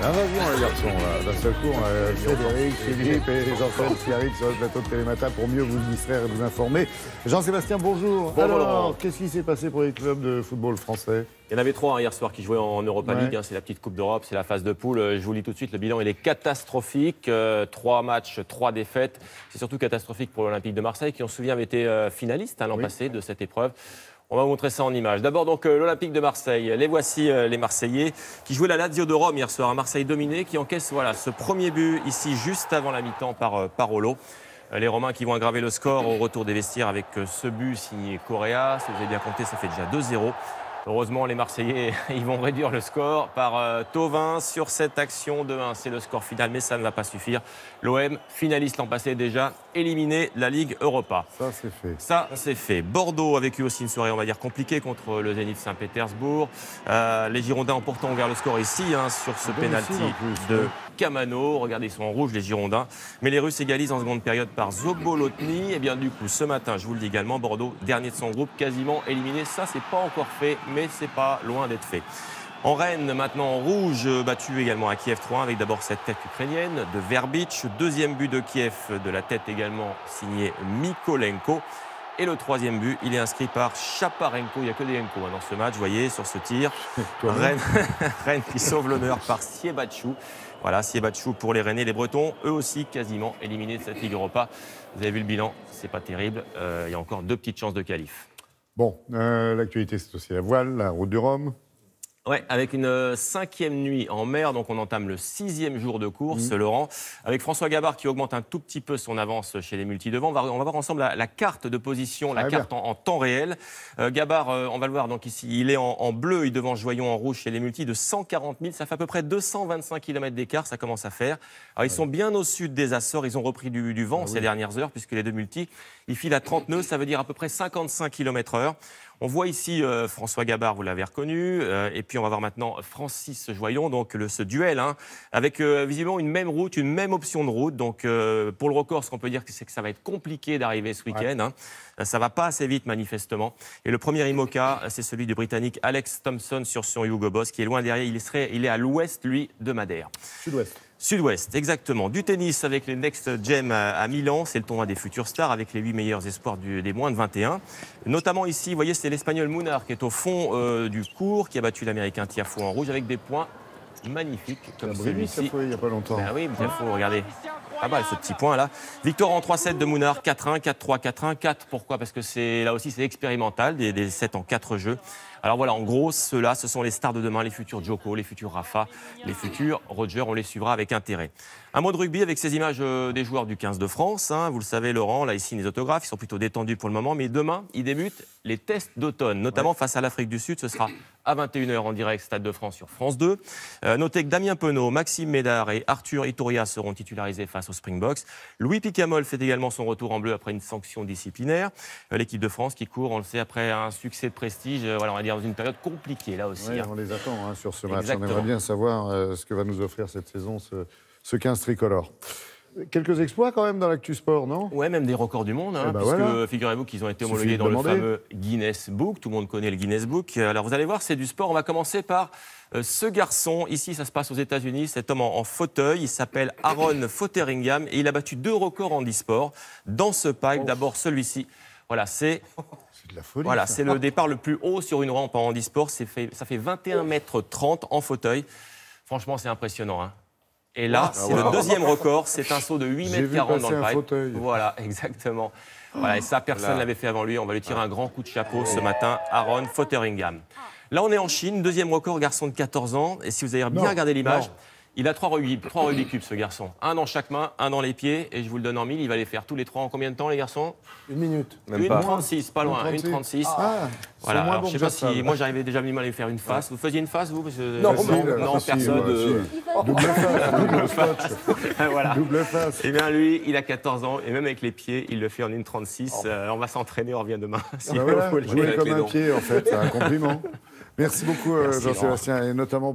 L'invasion, les garçons, là. D'un seul coup, on a Frédéric, Philippe et Jean-Paul qui arrivent sur le plateau de Télématin pour mieux vous distraire et vous informer. Jean-Sébastien, bonjour. Bonjour, Alors, Laurent. qu'est-ce qui s'est passé pour les clubs de football français? Il y en avait trois hier soir qui jouaient en Europa League. C'est la petite Coupe d'Europe, c'est la phase de poule. Je vous lis tout de suite, le bilan il est catastrophique. 3 matchs, 3 défaites. C'est surtout catastrophique pour l'Olympique de Marseille qui, on se souvient, avait été finaliste l'an passé de cette épreuve. On va vous montrer ça en images. D'abord, donc, l'Olympique de Marseille. Les voici, les Marseillais, qui jouaient la Lazio de Rome hier soir. Un Marseille dominé qui encaisse ce premier but ici, juste avant la mi-temps par Parolo. Les Romains qui vont aggraver le score au retour des vestiaires avec ce but signé Correa. Si vous avez bien compté, ça fait déjà 2-0. Heureusement, les Marseillais, ils vont réduire le score par Thauvin sur cette action de 1. C'est le score final, mais ça ne va pas suffire. L'OM, finaliste l'an passé déjà, éliminé de la Ligue Europa. Ça, c'est fait. Ça, c'est fait. Bordeaux a vécu aussi une soirée, on va dire, compliquée contre le Zénith Saint-Pétersbourg. Les Girondins ont pourtant ouvert le score ici, sur ce pénalty de Camano. Regardez, ils sont en rouge, les Girondins. Mais les Russes égalisent en seconde période par Zobolotny. Et bien, du coup, ce matin, je vous le dis également, Bordeaux, dernier de son groupe, quasiment éliminé. Ça, c'est pas encore fait, mais c'est pas loin d'être fait. En Rennes, maintenant en rouge, battu également à Kiev 3-1 avec d'abord cette tête ukrainienne de Verbic. Deuxième but de Kiev de la tête également signé Mykolenko. Et le troisième but, il est inscrit par Chaparenko. Il n'y a que des Enko dans ce match, vous voyez, sur ce tir. Rennes qui sauve l'honneur par Siebatchou. Voilà, Siebatchou pour les Rennais. Les Bretons, eux aussi, quasiment éliminés de cette Ligue Europa. Vous avez vu le bilan, c'est pas terrible. Il y a encore 2 petites chances de qualif. Bon, l'actualité, c'est aussi la voile, la route du Rhum. Ouais, avec une 5e nuit en mer, donc on entame le 6e jour de course, Laurent, avec François Gabard qui augmente un tout petit peu son avance chez les multi-devants. On va voir ensemble la carte de position, la carte en temps réel. Gabard, on va le voir donc ici, il est en bleu, il devance Joyon en rouge chez les multis de 140 000, ça fait à peu près 225 km d'écart, ça commence à faire. Alors ils sont bien au sud des Açores, ils ont repris du vent ces dernières heures, puisque les deux multis, ils filent à 30 nœuds, ça veut dire à peu près 55 km/h. On voit ici François Gabard, vous l'avez reconnu, et puis on va voir maintenant Francis Joyon, donc ce duel, avec visiblement une même route, une même option de route. Donc pour le record, ce qu'on peut dire, c'est que ça va être compliqué d'arriver ce week-end. Ça va pas assez vite manifestement. Et le premier IMOCA, c'est celui du Britannique Alex Thompson sur son Hugo Boss, qui est loin derrière. Il est à l'ouest, lui, de Madère. Sud-ouest. Sud-ouest, exactement. Du tennis avec les Next Gen à Milan. C'est le tournoi des futurs stars avec les 8 meilleurs espoirs des moins de 21. Notamment ici, vous voyez, c'est l'Espagnol Munar qui est au fond du cours, qui a battu l'Américain Tiafoe en rouge avec des points magnifiques comme celui-ci. Il n'y a pas longtemps. Ben oui, Tiafoe, regardez. Pas mal ce petit point là. Victoire en 3-7 de Munar, 4-1, 4-3, 4-1, 4. Pourquoi? Parce que là aussi c'est expérimental, des 7 en 4 jeux. Alors voilà, en gros, ceux-là, ce sont les stars de demain, les futurs Djoko, les futurs Rafa, les futurs Roger, on les suivra avec intérêt. Un mot de rugby avec ces images des joueurs du 15 de France. Vous le savez, Laurent, là ici les autographes, ils sont plutôt détendus pour le moment, mais demain, ils débutent les tests d'automne, notamment face à l'Afrique du Sud. Ce sera à 21 h en direct, Stade de France sur France 2. Notez que Damien Penaud, Maxime Médard et Arthur Itoria seront titularisés face aux Springboks. Louis Picamol fait également son retour en bleu après une sanction disciplinaire. L'équipe de France qui court, on le sait, après un succès de prestige, voilà, on va dire dans une période compliquée là aussi. Oui, on les attend sur ce match. Exactement. On aimerait bien savoir ce que va nous offrir cette saison ce 15 tricolore. Quelques exploits quand même dans l'actu sport, non? Ouais, même des records du monde, puisque voilà. figurez-vous qu'ils ont été homologués dans le fameux Guinness Book. Tout le monde connaît le Guinness Book. Alors vous allez voir, c'est du sport. On va commencer par ce garçon. Ici, ça se passe aux États-Unis. Cet homme en fauteuil, il s'appelle Aaron Fotheringham et il a battu 2 records en e-sport dans ce pipe. D'abord celui-ci. Voilà, c'est de la folie. Voilà, c'est le départ le plus haut sur une rampe en handisport. Ça fait 21,30 m en fauteuil. Franchement, c'est impressionnant. Et là, c'est le deuxième record. C'est un saut de 8,40 m dans le pipe. Fauteuil. Voilà, exactement. Voilà, et ça, personne ne l'avait fait avant lui. On va lui tirer un grand coup de chapeau ce matin, Aaron Fotheringham. Là, on est en Chine, deuxième record, garçon de 14 ans. Et si vous avez bien regardé l'image, il a 3 Rubik's Cube, ce garçon. Un dans chaque main, un dans les pieds. Et je vous le donne en 1000. Il va les faire tous les 3 en combien de temps, les garçons? 1 minute. 1,36, pas loin. 1,36. Voilà. Voilà. Alors, je ne sais pas si moi j'arrivais déjà à lui faire une face. Vous faisiez une face, vous? Non, personne. Double face. Voilà. Double face. Eh bien, lui, il a 14 ans. Et même avec les pieds, il le fait en 1,36. On va s'entraîner, on revient demain. Si Jouer comme un pied, en fait. C'est un compliment. Merci beaucoup, Jean-Sébastien. Et notamment